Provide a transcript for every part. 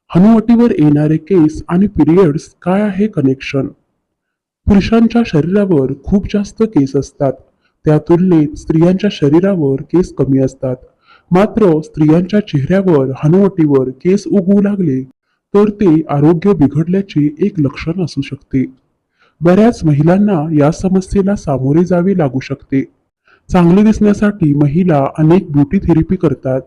हनुवटीवर येणारे केस आणि पिरियड्स काय आहे कनेक्शन? पुरुषांच्या शरीरावर खूप जास्त केस असतात. त्या तुलनेत स्त्रियांच्या शरीरावर केस कमी असतात. मात्र स्त्रियांच्या चेहऱ्यावर हनुवटीवर केस उगवू लागले तर ते आरोग्य बिघडल्याचे एक लक्षण असू शकते. बऱ्याच महिलांना या समस्येला सामोरे जावे लागू शकते. चांगले दिसण्यासाठी महिला अनेक ब्युटी थेरपी करतात.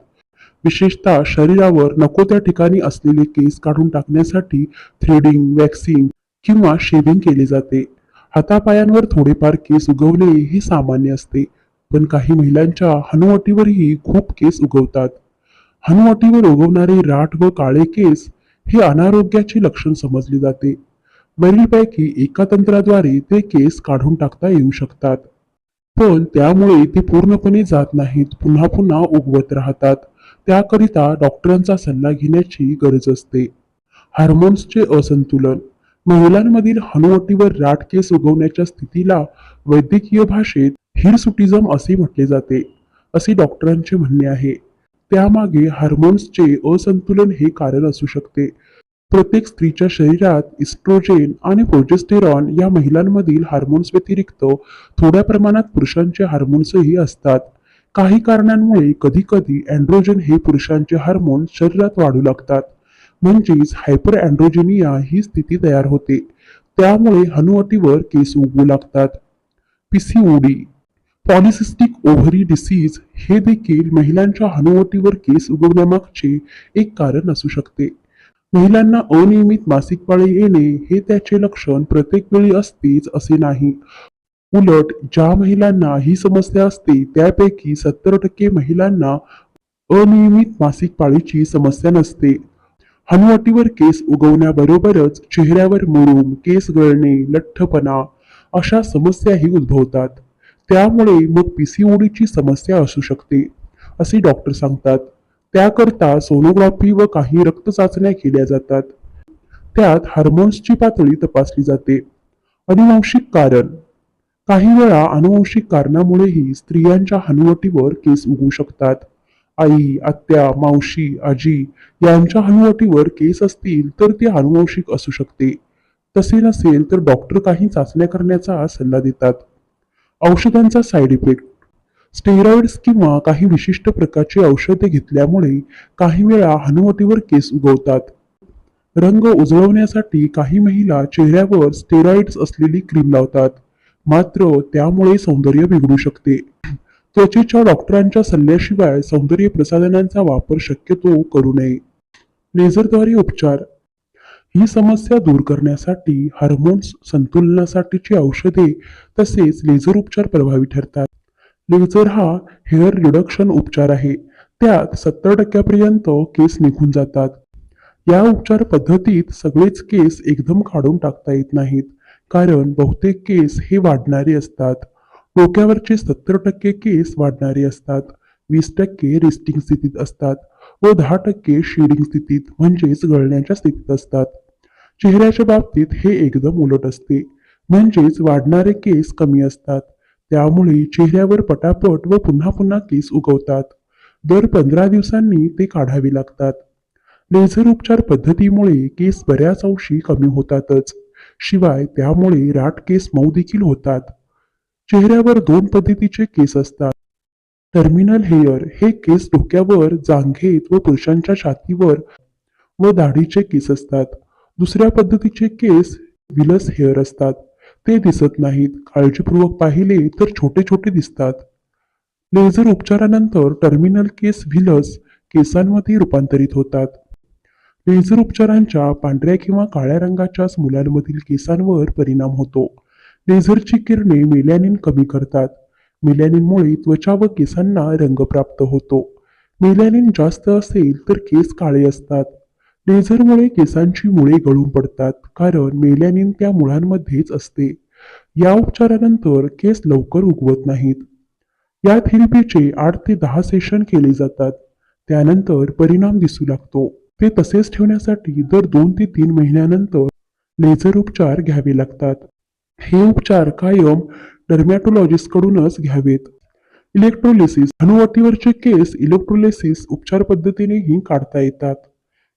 विशेषतः शरीरावर नको त्या ठिकाणी असलेले केस काढून टाकण्यासाठी थ्रेडिंग, वॅक्सिंग किंवा शेव्हिंग केले जाते. हातापायांवर थोडेफार केस उगवणे हे सामान्य असते, पण काही महिलांच्या हनुवटीवरही खूप केस उगवतात. हनुवटीवर उगवणारे राठ व काळे केस हे अनारोग्याचे लक्षण समजले जाते. वरीलपैकी एका तंत्राद्वारे ते केस काढून टाकता येऊ शकतात. पण त्यामुळे ते पूर्णपणे जात नाहीत, पुन्हा पुन्हा उगवत राहतात. त्याकरिता डॉक्टरांचा सल्ला घेण्याची गरज असते. हार्मोन्सचे असंतुलन. महिलांमधील हनुवटीवर राठ केस उगवण्याच्या स्थितीला वैद्यकीय भाषेत हिरसुटिझम असे म्हटले जाते, असे डॉक्टरांचे म्हणणे आहे. त्यामागे हार्मोन्सचे असंतुलन हे कारण असू शकते. प्रत्येक स्त्रीच्या शरीरात इस्ट्रोजेन आणि प्रोजेस्टेरॉन या महिलांमधील हार्मोन्स व्यतिरिक्त थोड्या प्रमाणात पुरुषांचे हार्मोन्सही असतात. काही कारणांमुळे कधीकधी अँड्रोजन हे पुरुषांचे हार्मोन्स शरीरात वाढू लागतात. म्हणजेच हायपर अँड्रोजेनिया ही स्थिती तयार होते. त्यामुळे हनुवटीवर केस उगवू लागतात. पीसीओडी, पॉलिसिस्टिक ओव्हरी डिसीज हे देखील महिलांच्या हनुवटीवर केस उगवण्यामागचे एक कारण असू शकते. महिलांना अनियमित मासिक पाळी येणे हे त्याचे लक्षण प्रत्येक वेळी असतेच असे नाही. उलट ज्या महिलांना ही समस्या असते त्यापैकी 70% महिलांना अनियमित मासिक पाळीची समस्या नसते. हनुवटीवर केस उगवण्याबरोबरच चेहऱ्यावर मुरूम, केस गळणे, लठ्ठपणा अशा समस्याही उद्भवतात. त्यामुळे मग पीसीओडीची समस्या असू शकते, असे डॉक्टर सांगतात. त्याकरता सोनोग्राफी व काही रक्त चाचण्या केल्या जातात. त्यात हार्मोन्सची पातळी तपासली जाते. अनुवांशिक कारण. काही वेळा अनुवांशिक कारणामुळेही स्त्रियांच्या हनुवटीवर केस उगवू शकतात. आई, आत्या, मावशी, आजी यांच्या हनुवटीवर केस असतील तर ते अनुवांशिक असू शकते. तसे नसेल तर डॉक्टर काही चाचण्या करण्याचा सल्ला देतात. औषधांचा साईड इफेक्ट. स्टेरॉइड्स किंवा काही विशिष्ट प्रकारची औषधे घेतल्यामुळे काही वेळा हनुवटीवर केस उगवतात. रंग उजळवण्यासाठी काही महिला चेहऱ्यावर स्टेरॉइड्स असलेली क्रीम लावतात. मात्र त्यामुळे सौंदर्य बिघडू शकते. त्वचेच्या डॉक्टरांच्या सल्ल्याशिवाय सौंदर्य प्रसाधनांचा वापर शक्यतो करू नये. लेझरद्वारे उपचार. ही समस्या दूर करण्यासाठी हार्मोन्स संतुलनासाठीची औषधे तसेच लेझर उपचार प्रभावी ठरतात. लेझर हा हेअर रिडक्शन उपचार आहे. त्यात 70% केस निघून जातात. या उपचार पद्धतीत सगळेच केस एकदम काढून टाकता येत नाहीत, कारण बहुतेक केस हे वाढणारे असतात. डोक्यावरचे 70% केस वाढणारे असतात, 20% रेस्टिंग स्थितीत असतात व 10% शेडिंग स्थितीत म्हणजेच गळण्याच्या स्थितीत असतात. चेहऱ्याच्या बाबतीत हे एकदम उलट असते, म्हणजेच वाढणारे केस कमी असतात. त्यामुळे चेहऱ्यावर पटापट व पुन्हा पुन्हा केस उगवतात. दर 15 दिवसांनी ते काढावे लागतात. लेझर उपचार पद्धतीमुळे केस बऱ्याच अंशी कमी होतातच. शिवाय त्यामुळे राठ केस मऊ देखील होतात. चेहऱ्यावर दोन पद्धतीचे केस असतात. टर्मिनल हेअर हे केस डोक्यावर, जांघेत व पुरुषांच्या छातीवर व दाढीचे केस असतात. दुसऱ्या पद्धतीचे केस विलस हेअर असतात. ते दिसत नाहीत. काळजीपूर्वक पाहिले तर छोटे छोटे दिसतात. लेझर उपचारानंतर टर्मिनल केस व्हिलस केसांमध्ये रूपांतरित होतात. लेझर उपचारांच्या पांढऱ्या किंवा काळ्या रंगाच्या मुलांमधील केसांवर परिणाम होतो. लेझरची किरणे मेलॅनिन कमी करतात. मेलॅनिनमुळे त्वचा व केसांना रंग प्राप्त होतो. मेलॅनिन जास्त असेल तर केस काळे असतात. लेझरमुळे केसांची मुळे गळून पडतात, कारण मेलॅनिन त्या मुळांमध्येच असते. या उपचारानंतर केस लवकर उगवत नाहीत. या थेरपीचे 8 ते 10 सेशन केले जातात. त्यानंतर परिणाम दिसू लागतो. ते तसेच ठेवण्यासाठी दर 2 ते 3 महिन्यानंतर लेझर उपचार घ्यावे लागतात. हे उपचार कायम डर्मॅटोलॉजिस्टकडूनच घ्यावेत. इलेक्ट्रोलिसिस. हनुवटीवरचे केस इलेक्ट्रोलिसिस उपचार पद्धतीनेही काढता येतात.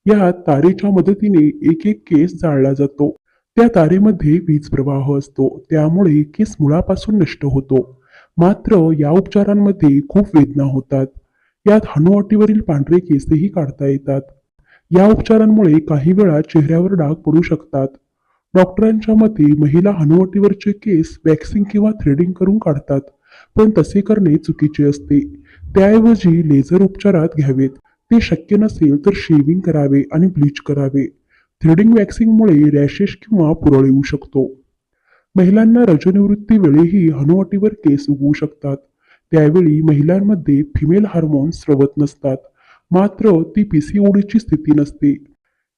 यात तारेच्या मदतीने एक एक केस जाळला जातो. त्या तारेमध्ये वीज प्रवाह असतो, त्यामुळे केस मुळापासून नष्ट होतो. मात्र या उपचारांमध्ये खूप वेदना होतात. यात हनुवटीवरील पांढरे केसही काढता येतात. या उपचारांमुळे काही वेळा चेहऱ्यावर डाग पडू शकतात. डॉक्टरांच्या मते महिला हनुवटीवरचे केस वॅक्सिंग किंवा थ्रेडिंग करून काढतात, पण तसे करणे चुकीचे असते. त्याऐवजी लेझर उपचारात घ्यावेत. ते शक्य नसेल तर शेविंग करावे आणि ब्लीच करावे. थ्रेडिंग वॅक्सिंगमुळे रॅशेस किंवा पुरळ येऊ शकतो. महिलांना रजोनिवृत्ती वेळीही हनुवटीवर केस उगवू शकतात. त्यावेळी महिलांमध्ये फिमेल हार्मोन्स स्रवत नसतात. मात्र ती पीसीओडीची स्थिती नसते.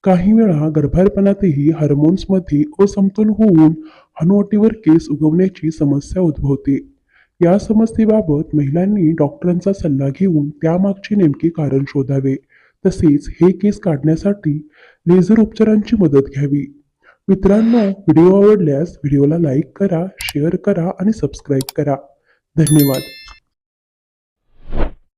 काही वेळा गर्भारपणातही हार्मोन्समध्ये असमतोल होऊन हनुवटीवर केस उगवण्याची समस्या उद्भवते. या समस्येबाबत महिलांनी डॉक्टरांचा सल्ला घेऊन त्यामागचे नेमके कारण शोधावे. तसेच हे केस काढण्यासाठी लेझर उपचारांची मदत घ्यावी. मित्रांनो, व्हिडिओ आवडल्यास व्हिडिओला लाईक करा, शेअर करा आणि सबस्क्राईब करा. धन्यवाद.